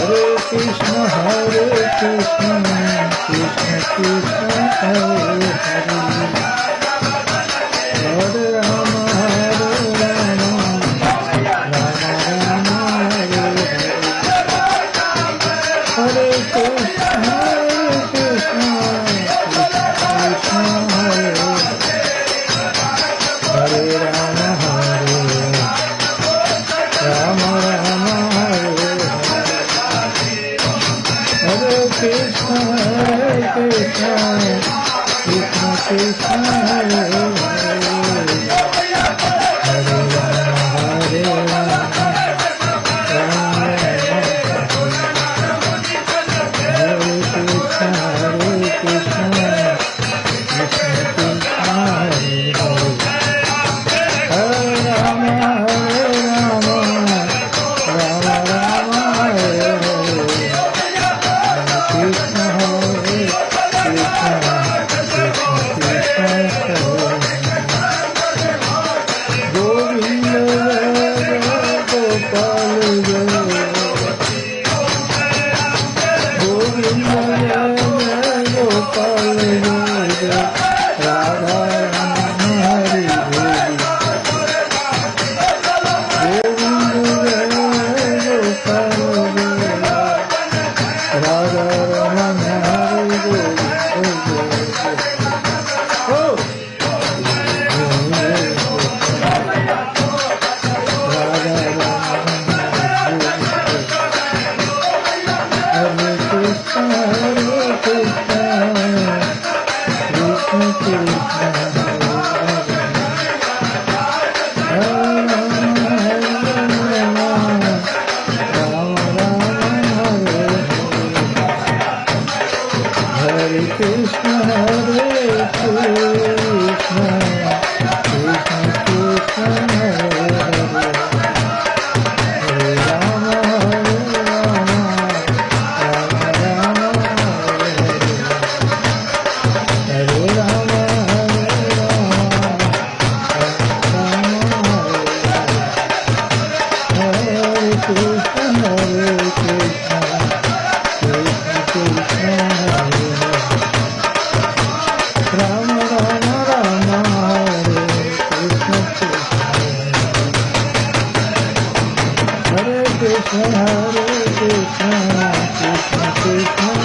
Hare Krishna, Krishna Krishna Hare Hare, Hare Rama Hare Rama, Rama Rama Hare Hare, Hare Krishna Krishna Hare Hare Rama Hare Rama Rama Hare Hare Krishna Krishna Krishna Hare Hare, Hare Rama Hare Rama, Rama Rama Hare Krishna Krishna Krishna Hare Hare, Hare Rama Hare Rama, Rama Rama Hare Hare, Krishna Hare Krishna Krishna Hare Govinda Jaya Gopal Jaya, Govinda Jaya Gopal Jaya, Radha Rama Hari Hari, Govinda Jaya Gopal Jaya, Radha Rama Hari Hare Krishna, Hare Krishna, Krishna Krishna, Hare Hare, Hare Rama, Hare Rama, Rama Rama, Hare Hare, Hare Rama, Hare Rama, Rama Rama, Hare Hare, Hare Krishna, Hare Krishna, Krishna Krishna, Hare Rama Rama Rama Hare Krishna Krishna Hare Krishna Krishna Krishna